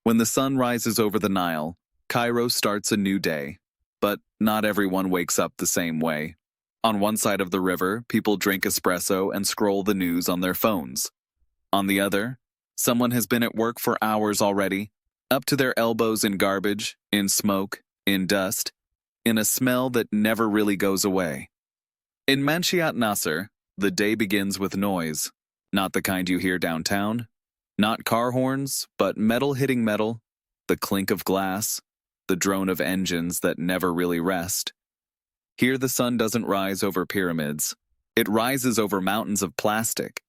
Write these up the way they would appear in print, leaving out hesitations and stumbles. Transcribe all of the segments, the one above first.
When the sun rises over the Nile, Cairo starts a new day. But not everyone wakes up the same way. On one side of the river, people drink espresso and scroll the news on their phones. On the other, someone has been at work for hours already, up to their elbows in garbage, in smoke, in dust, in a smell that never really goes away. In Manshiyat Naser, the day begins with noise, not the kind you hear downtown, not car horns, but metal hitting metal, the clink of glass, the drone of engines that never really rest. Here the sun doesn't rise over pyramids. It rises over mountains of plastic.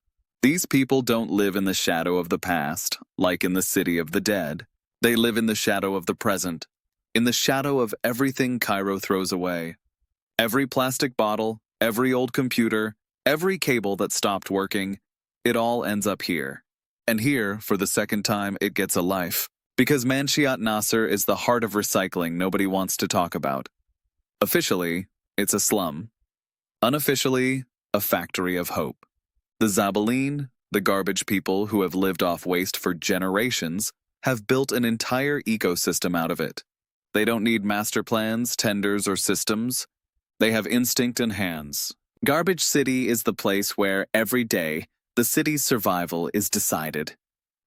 These people don't live in the shadow of the past, like in the city of the dead. They live in the shadow of the present, in the shadow of everything Cairo throws away. Every plastic bottle, every old computer, every cable that stopped working, it all ends up here. And here, for the second time, it gets a life. Because Manshiyat Naser is the heart of recycling nobody wants to talk about. Officially, it's a slum. Unofficially, a factory of hope. The Zabaleen, the garbage people who have lived off waste for generations, have built an entire ecosystem out of it. They don't need master plans, tenders, or systems. They have instinct and hands. Garbage City is the place where, every day, the city's survival is decided.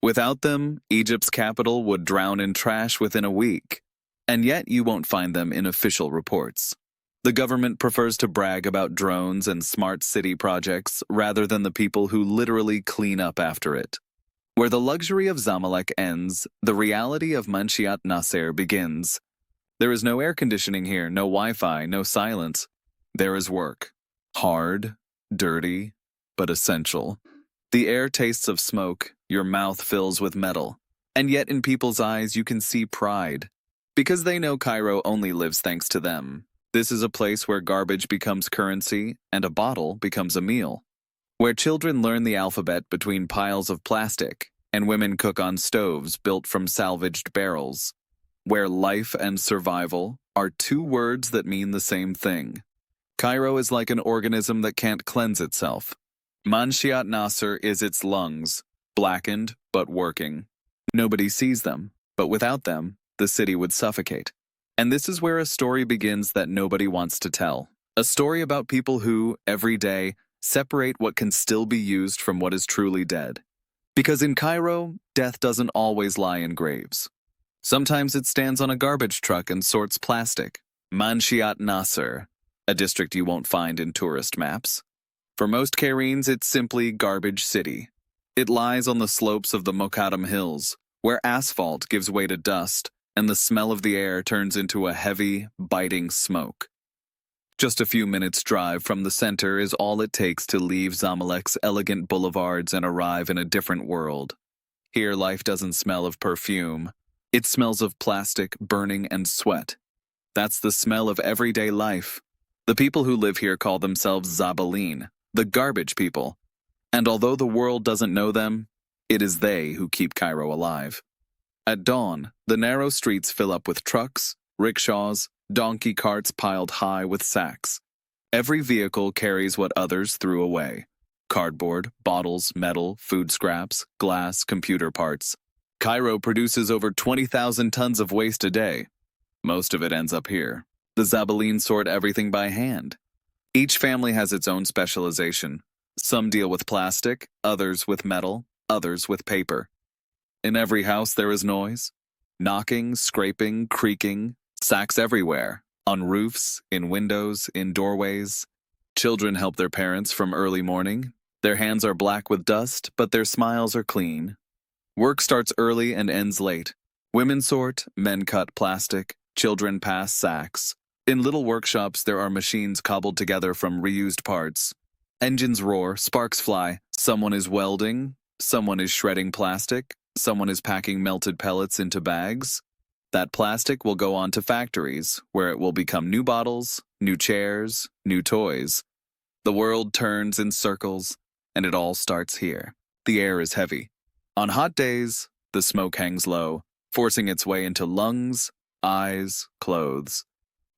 Without them, Egypt's capital would drown in trash within a week. And yet you won't find them in official reports. The government prefers to brag about drones and smart city projects rather than the people who literally clean up after it. Where the luxury of Zamalek ends, the reality of Manshiyat Naser begins. There is no air conditioning here, no Wi-Fi, no silence. There is work. Hard, dirty, but essential. The air tastes of smoke, your mouth fills with metal. And yet in people's eyes you can see pride. Because they know Cairo only lives thanks to them. This is a place where garbage becomes currency and a bottle becomes a meal. Where children learn the alphabet between piles of plastic and women cook on stoves built from salvaged barrels. Where life and survival are two words that mean the same thing. Cairo is like an organism that can't cleanse itself. Manshiyat Naser is its lungs, blackened but working. Nobody sees them, but without them, the city would suffocate. And this is where a story begins that nobody wants to tell. A story about people who, every day, separate what can still be used from what is truly dead. Because in Cairo, death doesn't always lie in graves. Sometimes it stands on a garbage truck and sorts plastic. Manshiyat Naser, a district you won't find in tourist maps. For most Cairenes, it's simply Garbage City. It lies on the slopes of the Mokadam Hills, where asphalt gives way to dust, and the smell of the air turns into a heavy, biting smoke. Just a few minutes' drive from the center is all it takes to leave Zamalek's elegant boulevards and arrive in a different world. Here, life doesn't smell of perfume. It smells of plastic, burning, and sweat. That's the smell of everyday life. The people who live here call themselves Zabaleen, the garbage people. And although the world doesn't know them, it is they who keep Cairo alive. At dawn, the narrow streets fill up with trucks, rickshaws, donkey carts piled high with sacks. Every vehicle carries what others threw away. Cardboard, bottles, metal, food scraps, glass, computer parts. Cairo produces over 20,000 tons of waste a day. Most of it ends up here. The Zabaleen sort everything by hand. Each family has its own specialization. Some deal with plastic, others with metal, others with paper. In every house there is noise. Knocking, scraping, creaking, sacks everywhere. On roofs, in windows, in doorways. Children help their parents from early morning. Their hands are black with dust, but their smiles are clean. Work starts early and ends late. Women sort, men cut plastic, children pass sacks. In little workshops, there are machines cobbled together from reused parts. Engines roar, sparks fly. Someone is welding, someone is shredding plastic, someone is packing melted pellets into bags. That plastic will go on to factories, where it will become new bottles, new chairs, new toys. The world turns in circles, and it all starts here. The air is heavy. On hot days, the smoke hangs low, forcing its way into lungs, eyes, clothes.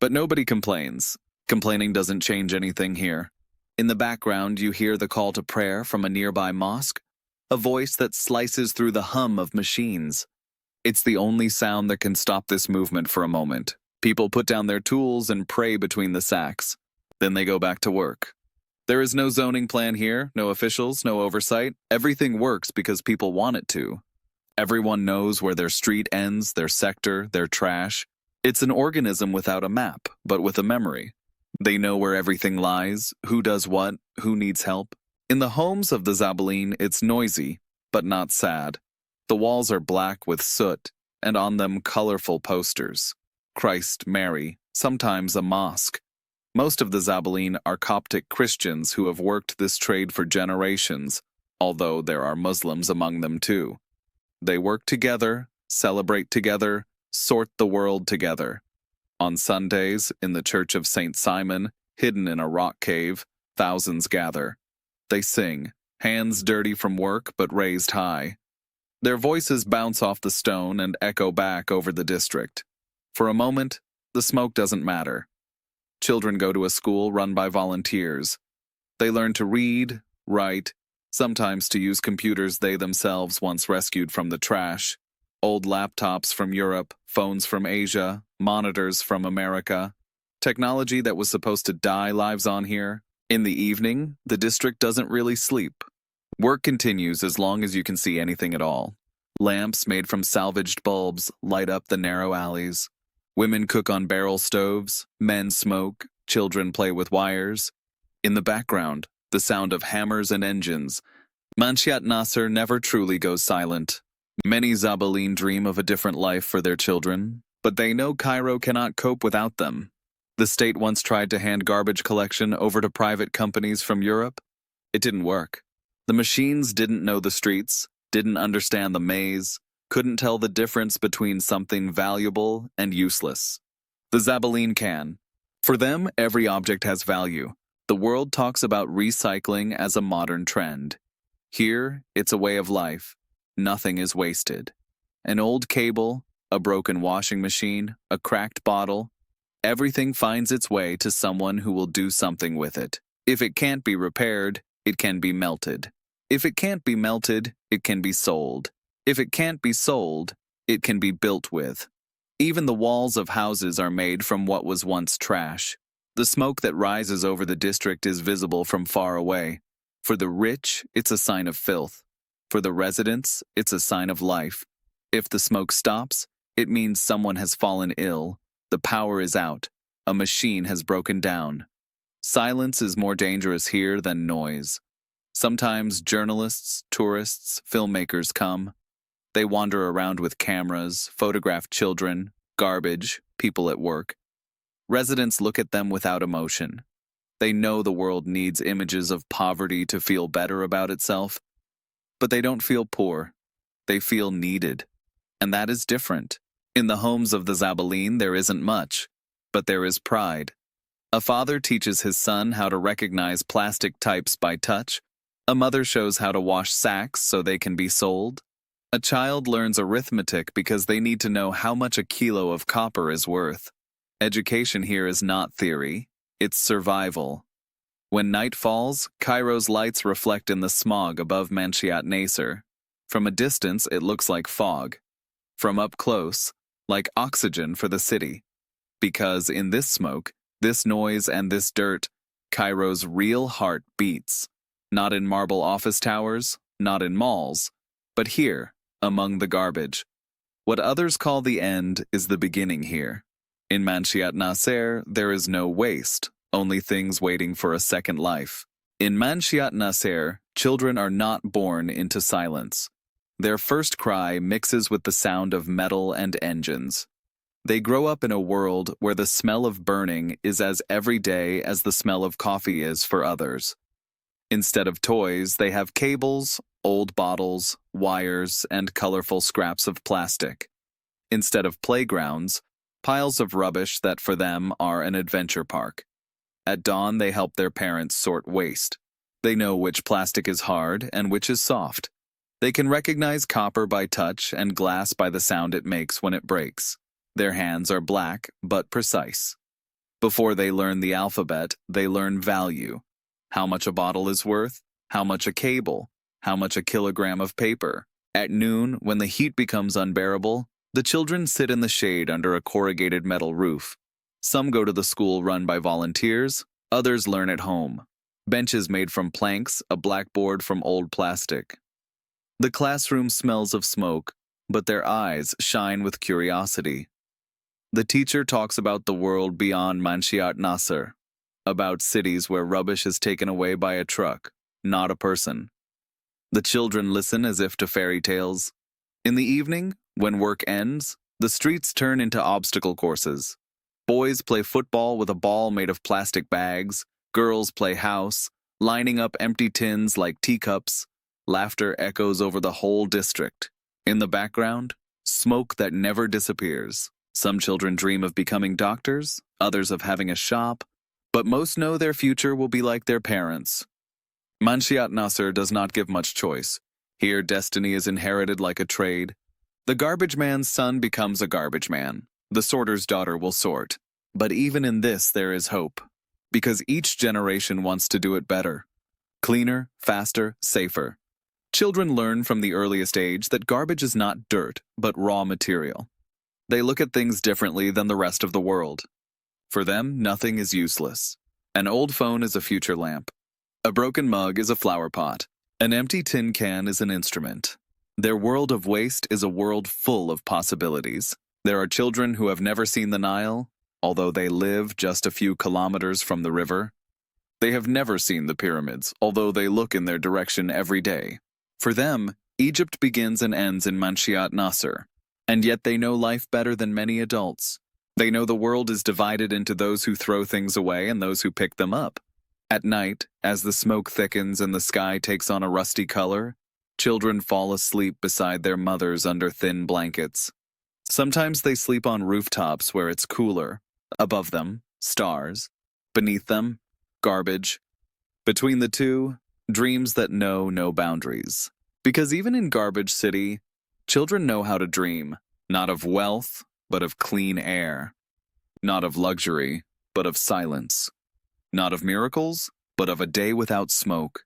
But nobody complains. Complaining doesn't change anything here. In the background, you hear the call to prayer from a nearby mosque, a voice that slices through the hum of machines. It's the only sound that can stop this movement for a moment. People put down their tools and pray between the sacks. Then they go back to work. There is no zoning plan here, no officials, no oversight. Everything works because people want it to. Everyone knows where their street ends, their sector, their trash. It's an organism without a map, but with a memory. They know where everything lies, who does what, who needs help. In the homes of the Zabaleen, it's noisy, but not sad. The walls are black with soot, and on them colorful posters. Christ, Mary, sometimes a mosque. Most of the Zabaleen are Coptic Christians who have worked this trade for generations, although there are Muslims among them too. They work together, celebrate together, sort the world together. On Sundays, in the Church of St. Simon, hidden in a rock cave, thousands gather. They sing, hands dirty from work but raised high. Their voices bounce off the stone and echo back over the district. For a moment, the smoke doesn't matter. Children go to a school run by volunteers. They learn to read, write, sometimes to use computers they themselves once rescued from the trash. Old laptops from Europe, phones from Asia, monitors from America. Technology that was supposed to die lives on here. In the evening, the district doesn't really sleep. Work continues as long as you can see anything at all. Lamps made from salvaged bulbs light up the narrow alleys. Women cook on barrel stoves, men smoke, children play with wires. In the background, the sound of hammers and engines. Manshiyat Naser never truly goes silent. Many Zabaleen dream of a different life for their children, but they know Cairo cannot cope without them. The state once tried to hand garbage collection over to private companies from Europe. It didn't work. The machines didn't know the streets, didn't understand the maze, couldn't tell the difference between something valuable and useless. The Zabaleen can. For them, every object has value. The world talks about recycling as a modern trend. Here, it's a way of life. Nothing is wasted. An old cable, a broken washing machine, a cracked bottle, everything finds its way to someone who will do something with it. If it can't be repaired, it can be melted. If it can't be melted, it can be sold. If it can't be sold, it can be built with. Even the walls of houses are made from what was once trash. The smoke that rises over the district is visible from far away. For the rich, it's a sign of filth. For the residents, it's a sign of life. If the smoke stops, it means someone has fallen ill. The power is out. A machine has broken down. Silence is more dangerous here than noise. Sometimes journalists, tourists, filmmakers come. They wander around with cameras, photograph children, garbage, people at work. Residents look at them without emotion. They know the world needs images of poverty to feel better about itself. But they don't feel poor. They feel needed. And that is different. In the homes of the Zabaleen, there isn't much, but there is pride. A father teaches his son how to recognize plastic types by touch. A mother shows how to wash sacks so they can be sold. A child learns arithmetic because they need to know how much a kilo of copper is worth. Education here is not theory, it's survival. When night falls, Cairo's lights reflect in the smog above Manshiyat Naser. From a distance, it looks like fog. From up close, like oxygen for the city. Because in this smoke, this noise and this dirt, Cairo's real heart beats. Not in marble office towers, not in malls, but here, among the garbage. What others call the end is the beginning here. In Manshiyat Naser, there is no waste, only things waiting for a second life. In Manshiyat Naser, children are not born into silence. Their first cry mixes with the sound of metal and engines. They grow up in a world where the smell of burning is as everyday as the smell of coffee is for others. Instead of toys, they have cables, old bottles, wires, and colorful scraps of plastic. Instead of playgrounds, piles of rubbish that for them are an adventure park. At dawn, they help their parents sort waste. They know which plastic is hard and which is soft. They can recognize copper by touch and glass by the sound it makes when it breaks. Their hands are black but precise. Before they learn the alphabet, they learn value. How much a bottle is worth, how much a cable, how much a kilogram of paper. At noon, when the heat becomes unbearable, The children sit in the shade under a corrugated metal roof. Some go to the school run by volunteers, others learn at home. Benches made from planks, a blackboard from old plastic. The classroom smells of smoke, but their eyes shine with curiosity. The teacher talks about the world beyond Manshiyat Naser, about cities where rubbish is taken away by a truck, not a person. The children listen as if to fairy tales. In the evening, when work ends, the streets turn into obstacle courses. Boys play football with a ball made of plastic bags, girls play house, lining up empty tins like teacups. Laughter echoes over the whole district. In the background, smoke that never disappears. Some children dream of becoming doctors, others of having a shop, but most know their future will be like their parents. Manshiyat Naser does not give much choice. Here, destiny is inherited like a trade. The garbage man's son becomes a garbage man. The sorter's daughter will sort. But even in this, there is hope. Because each generation wants to do it better. Cleaner, faster, safer. Children learn from the earliest age that garbage is not dirt, but raw material. They look at things differently than the rest of the world. For them, nothing is useless. An old phone is a future lamp. A broken mug is a flower pot. An empty tin can is an instrument. Their world of waste is a world full of possibilities. There are children who have never seen the Nile, although they live just a few kilometers from the river. They have never seen the pyramids, although they look in their direction every day. For them, Egypt begins and ends in Manshiyat Naser, and yet they know life better than many adults. They know the world is divided into those who throw things away and those who pick them up. At night, as the smoke thickens and the sky takes on a rusty color, children fall asleep beside their mothers under thin blankets. Sometimes they sleep on rooftops where it's cooler. Above them, stars. Beneath them, garbage. Between the two, dreams that know no boundaries. Because even in Garbage City, children know how to dream, not of wealth, but of clean air. Not of luxury, but of silence. Not of miracles, but of a day without smoke.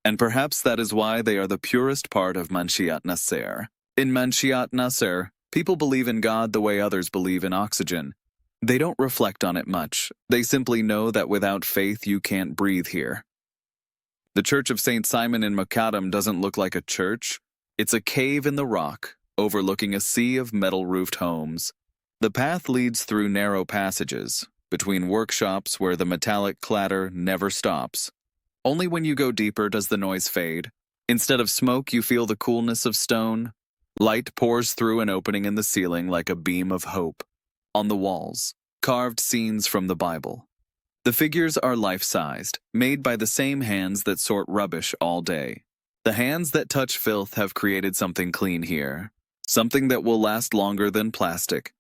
And perhaps that is why they are the purest part of Manshiyat Naser. In Manshiyat Naser, people believe in God the way others believe in oxygen. They don't reflect on it much. They simply know that without faith you can't breathe here. The Church of St. Simon in Macadam doesn't look like a church. It's a cave in the rock, overlooking a sea of metal-roofed homes. The path leads through narrow passages, between workshops where the metallic clatter never stops. Only when you go deeper does the noise fade. Instead of smoke, you feel the coolness of stone. Light pours through an opening in the ceiling like a beam of hope. On the walls, carved scenes from the Bible. The figures are life-sized, made by the same hands that sort rubbish all day. The hands that touch filth have created something clean here, something that will last longer than plastic.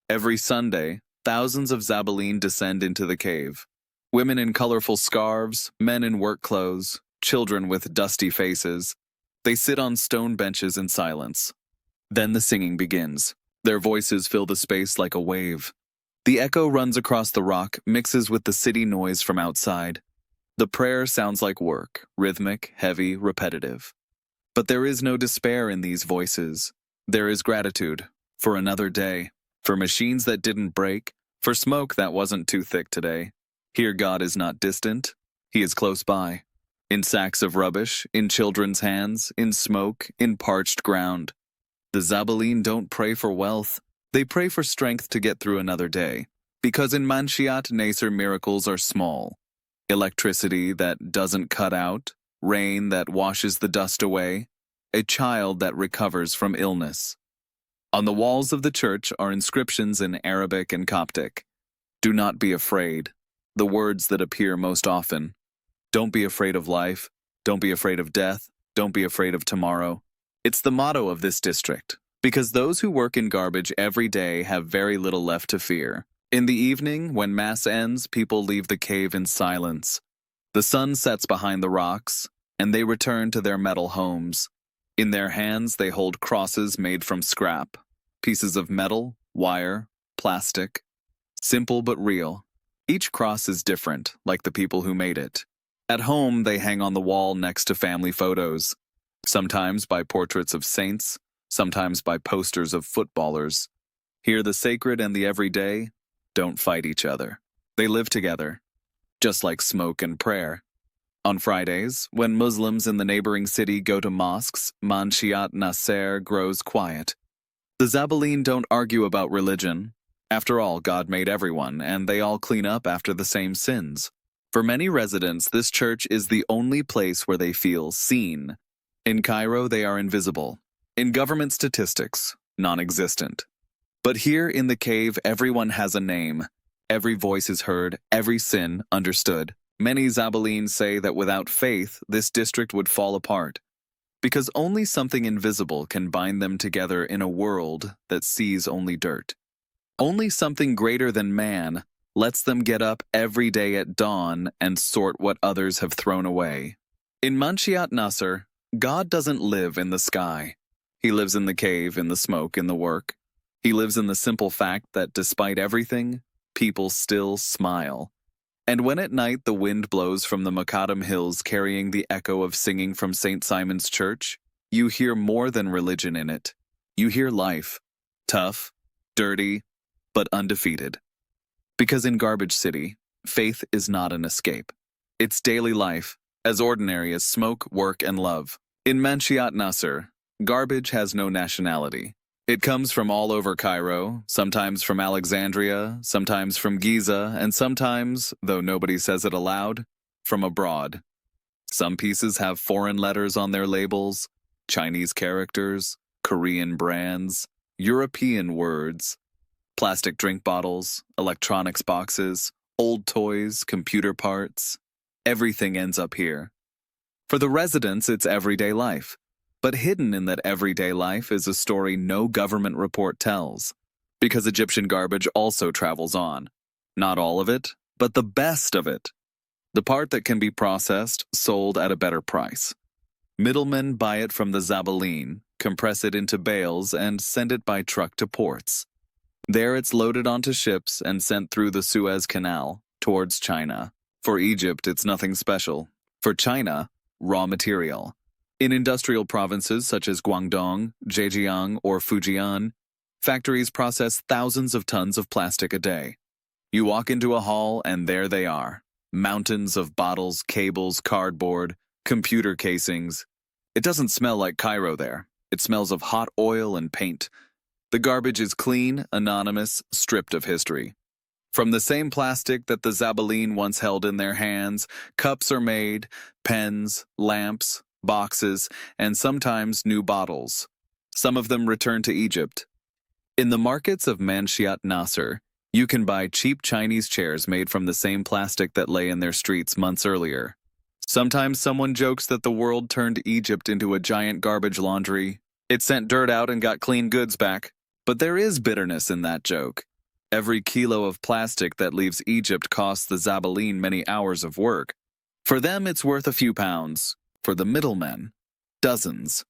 Every Sunday, thousands of Zabaleen descend into the cave. Women in colorful scarves, men in work clothes, children with dusty faces. They sit on stone benches in silence. Then the singing begins. Their voices fill the space like a wave. The echo runs across the rock, mixes with the city noise from outside. The prayer sounds like work, rhythmic, heavy, repetitive. But there is no despair in these voices. There is gratitude for another day, for machines that didn't break, for smoke that wasn't too thick today. Here God is not distant. He is close by. In sacks of rubbish, in children's hands, in smoke, in parched ground. The Zabaleen don't pray for wealth. They pray for strength to get through another day. Because in Manshiyat Naser miracles are small. Electricity that doesn't cut out, rain that washes the dust away, a child that recovers from illness. On the walls of the church are inscriptions in Arabic and Coptic. Do not be afraid. The words that appear most often. Don't be afraid of life. Don't be afraid of death. Don't be afraid of tomorrow. It's the motto of this district, because those who work in garbage every day have very little left to fear. In the evening, when Mass ends, people leave the cave in silence. The sun sets behind the rocks, and they return to their metal homes. In their hands, they hold crosses made from scrap, pieces of metal, wire, plastic. Simple but real. Each cross is different, like the people who made it. At home, they hang on the wall next to family photos, sometimes by portraits of saints, sometimes by posters of footballers. Here, the sacred and the everyday don't fight each other. They live together, just like smoke and prayer. On Fridays, when Muslims in the neighboring city go to mosques, Manshiyat Naser grows quiet. The Zabaleen don't argue about religion. After all, God made everyone, and they all clean up after the same sins. For many residents, this church is the only place where they feel seen. In Cairo, they are invisible. In government statistics, non-existent. But here in the cave, everyone has a name. Every voice is heard, every sin understood. Many Zabaleen say that without faith, this district would fall apart. Because only something invisible can bind them together in a world that sees only dirt. Only something greater than man lets them get up every day at dawn and sort what others have thrown away. In Manshiyat Naser, God doesn't live in the sky. He lives in the cave, in the smoke, in the work. He lives in the simple fact that despite everything, people still smile. And when at night the wind blows from the Macadam Hills carrying the echo of singing from St. Simon's Church, you hear more than religion in it. You hear life. Tough, dirty, but undefeated. Because in Garbage City, faith is not an escape. It's daily life, as ordinary as smoke, work, and love. In Manshiyat Naser, garbage has no nationality. It comes from all over Cairo, sometimes from Alexandria, sometimes from Giza, and sometimes, though nobody says it aloud, from abroad. Some pieces have foreign letters on their labels, Chinese characters, Korean brands, European words, plastic drink bottles, electronics boxes, old toys, computer parts. Everything ends up here. For the residents, it's everyday life. But hidden in that everyday life is a story no government report tells. Because Egyptian garbage also travels on. Not all of it, but the best of it. The part that can be processed, sold at a better price. Middlemen buy it from the Zabaleen, compress it into bales, and send it by truck to ports. There it's loaded onto ships and sent through the Suez Canal, towards China. For Egypt, it's nothing special. For China, raw material. In industrial provinces such as Guangdong, Zhejiang, or Fujian, factories process thousands of tons of plastic a day. You walk into a hall and there they are. Mountains of bottles, cables, cardboard, computer casings. It doesn't smell like Cairo there. It smells of hot oil and paint. The garbage is clean, anonymous, stripped of history. From the same plastic that the Zabaleen once held in their hands, cups are made, pens, lamps, boxes, and sometimes new bottles. Some of them return to Egypt. In the markets of Manshiyat Naser, you can buy cheap Chinese chairs made from the same plastic that lay in their streets months earlier. Sometimes someone jokes that the world turned Egypt into a giant garbage laundry. It sent dirt out and got clean goods back. But there is bitterness in that joke. Every kilo of plastic that leaves Egypt costs the Zabaleen many hours of work. For them, it's worth a few pounds. For the middlemen, dozens.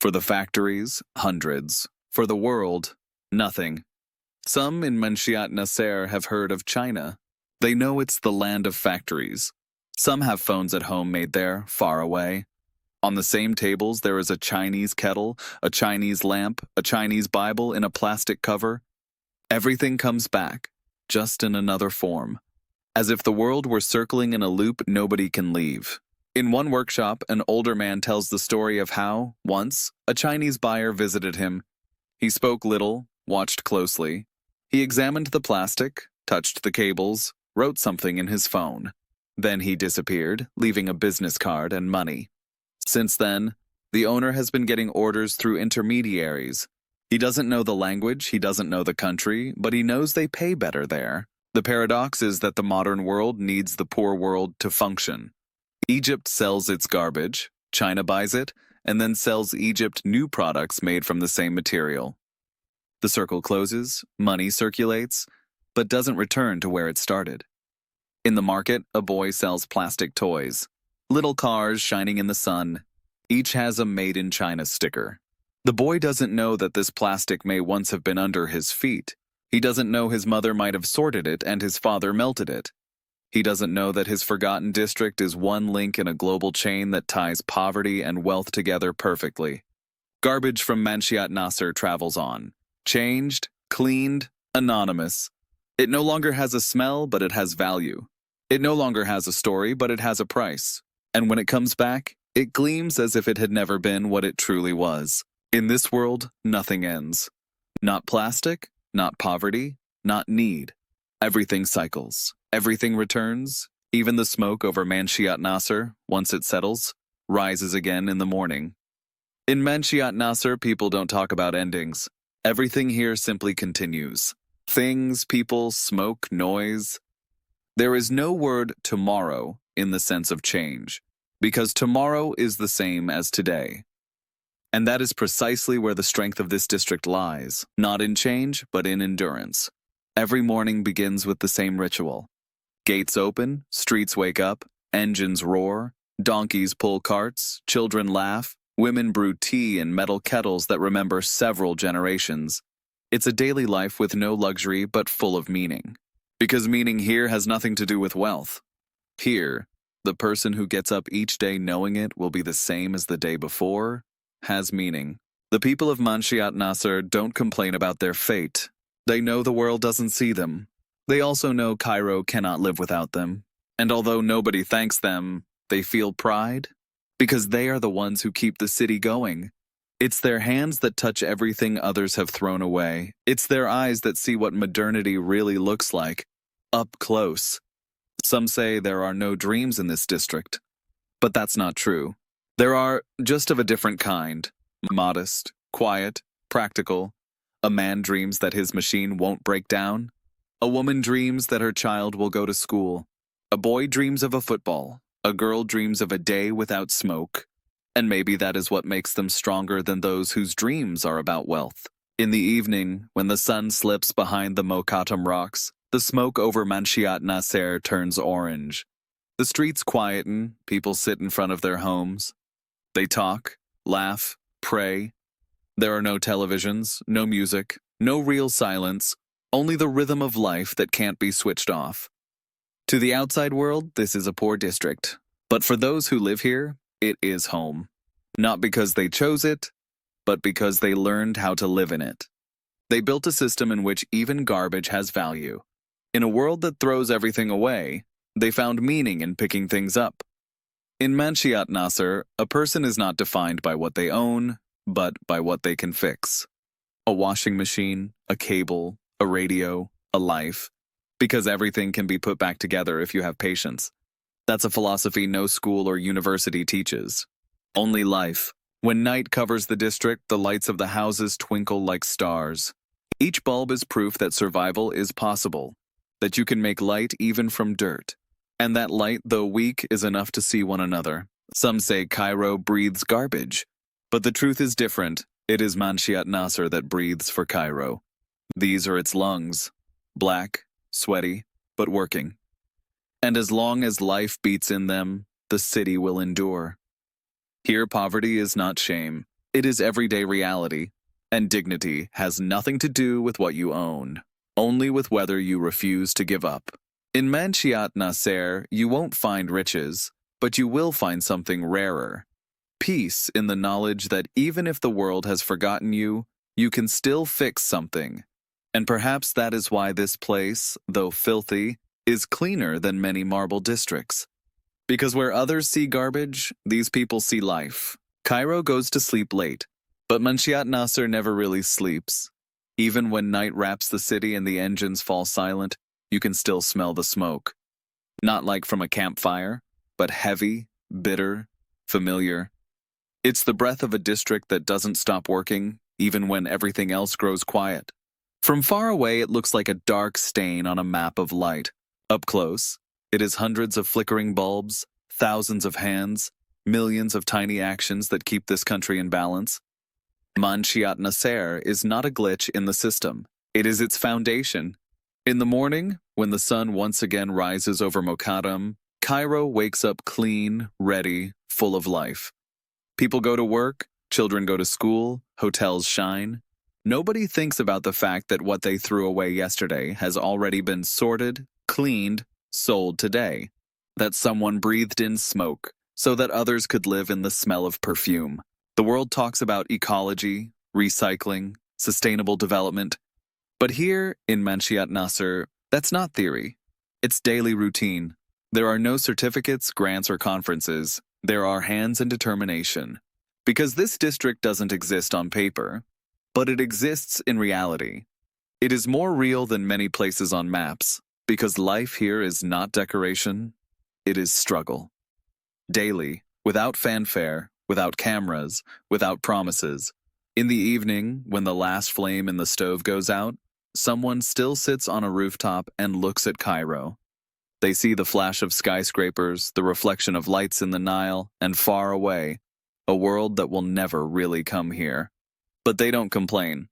For the factories, hundreds. For the world, nothing. Some in Manshiyat Naser have heard of China. They know it's the land of factories. Some have phones at home made there, far away. On the same tables, there is a Chinese kettle, a Chinese lamp, a Chinese Bible in a plastic cover. Everything comes back, just in another form. As if the world were circling in a loop nobody can leave. In one workshop, an older man tells the story of how, once, a Chinese buyer visited him. He spoke little, watched closely. He examined the plastic, touched the cables, wrote something in his phone. Then he disappeared, leaving a business card and money. Since then, the owner has been getting orders through intermediaries. He doesn't know the language, he doesn't know the country, but he knows they pay better there. The paradox is that the modern world needs the poor world to function. Egypt sells its garbage, China buys it, and then sells Egypt new products made from the same material. The circle closes, money circulates, but doesn't return to where it started. In the market, a boy sells plastic toys. Little cars shining in the sun. Each has a Made in China sticker. The boy doesn't know that this plastic may once have been under his feet. He doesn't know his mother might have sorted it and his father melted it. He doesn't know that his forgotten district is one link in a global chain that ties poverty and wealth together perfectly. Garbage from Manshiyat Naser travels on. Changed, cleaned, anonymous. It no longer has a smell, but it has value. It no longer has a story, but it has a price. And when it comes back, it gleams as if it had never been what it truly was. In this world, nothing ends. Not plastic, not poverty, not need. Everything cycles. Everything returns. Even the smoke over Manshiyat Naser, once it settles, rises again in the morning. In Manshiyat Naser, people don't talk about endings. Everything here simply continues. Things, people, smoke, noise. There is no word tomorrow in the sense of change, because tomorrow is the same as today. And that is precisely where the strength of this district lies, not in change, but in endurance. Every morning begins with the same ritual. Gates open, streets wake up, engines roar, donkeys pull carts, children laugh, women brew tea in metal kettles that remember several generations. It's a daily life with no luxury but full of meaning. Because meaning here has nothing to do with wealth. Here, the person who gets up each day knowing it will be the same as the day before has meaning. The people of Manshiyat Naser don't complain about their fate. They know the world doesn't see them. They also know Cairo cannot live without them. And although nobody thanks them, they feel pride because they are the ones who keep the city going. It's their hands that touch everything others have thrown away. It's their eyes that see what modernity really looks like, up close. Some say there are no dreams in this district, but that's not true. There are, just of a different kind. Modest, quiet, practical. A man dreams that his machine won't break down. A woman dreams that her child will go to school. A boy dreams of a football. A girl dreams of a day without smoke. And maybe that is what makes them stronger than those whose dreams are about wealth. In the evening, when the sun slips behind the Mokatam rocks, the smoke over Manshiyat Naser turns orange. The streets quieten, people sit in front of their homes. They talk, laugh, pray. There are no televisions, no music, no real silence, only the rhythm of life that can't be switched off. To the outside world, this is a poor district. But for those who live here, it is home. Not because they chose it, but because they learned how to live in it. They built a system in which even garbage has value. In a world that throws everything away, they found meaning in picking things up. In Manshiyat Naser, a person is not defined by what they own, but by what they can fix. A washing machine, a cable, a radio, a life. Because everything can be put back together if you have patience. That's a philosophy no school or university teaches. Only life. When night covers the district, the lights of the houses twinkle like stars. Each bulb is proof that survival is possible, that you can make light even from dirt. And that light, though weak, is enough to see one another. Some say Cairo breathes garbage, but the truth is different. It is Manshiyat Naser that breathes for Cairo. These are its lungs, black, sweaty, but working. And as long as life beats in them, the city will endure. Here, poverty is not shame. It is everyday reality. And dignity has nothing to do with what you own, only with whether you refuse to give up. In Manshiyat Naser, you won't find riches, but you will find something rarer. Peace in the knowledge that even if the world has forgotten you, you can still fix something. And perhaps that is why this place, though filthy, is cleaner than many marble districts. Because where others see garbage, these people see life. Cairo goes to sleep late, but Manshiyat Naser never really sleeps. Even when night wraps the city and the engines fall silent, you can still smell the smoke. Not like from a campfire, but heavy, bitter, familiar. It's the breath of a district that doesn't stop working, even when everything else grows quiet. From far away, it looks like a dark stain on a map of light. Up close, it is hundreds of flickering bulbs, thousands of hands, millions of tiny actions that keep this country in balance. Manshiyat Naser is not a glitch in the system. It is its foundation. In the morning, when the sun once again rises over Mokatam, Cairo wakes up clean, ready, full of life. People go to work, children go to school, hotels shine. Nobody thinks about the fact that what they threw away yesterday has already been sorted, cleaned, sold today. That someone breathed in smoke so that others could live in the smell of perfume. The world talks about ecology, recycling, sustainable development. But here, in Manshiyat Naser, that's not theory. It's daily routine. There are no certificates, grants, or conferences. There are hands and determination. Because this district doesn't exist on paper, but it exists in reality. It is more real than many places on maps, because life here is not decoration, it is struggle. Daily, without fanfare, without cameras, without promises. In the evening, when the last flame in the stove goes out, someone still sits on a rooftop and looks at Cairo. They see the flash of skyscrapers, the reflection of lights in the Nile, and far away, a world that will never really come here. But they don't complain.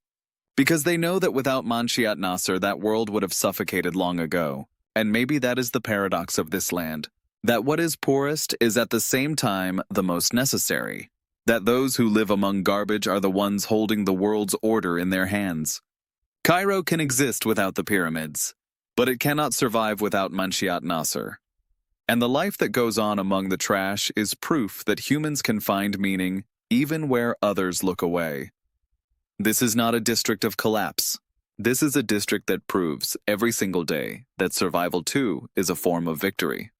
Because they know that without Manshiyat Naser, that world would have suffocated long ago. And maybe that is the paradox of this land. That what is poorest is at the same time the most necessary. That those who live among garbage are the ones holding the world's order in their hands. Cairo can exist without the pyramids, but it cannot survive without Manshiyat Naser. And the life that goes on among the trash is proof that humans can find meaning even where others look away. This is not a district of collapse. This is a district that proves every single day that survival too is a form of victory.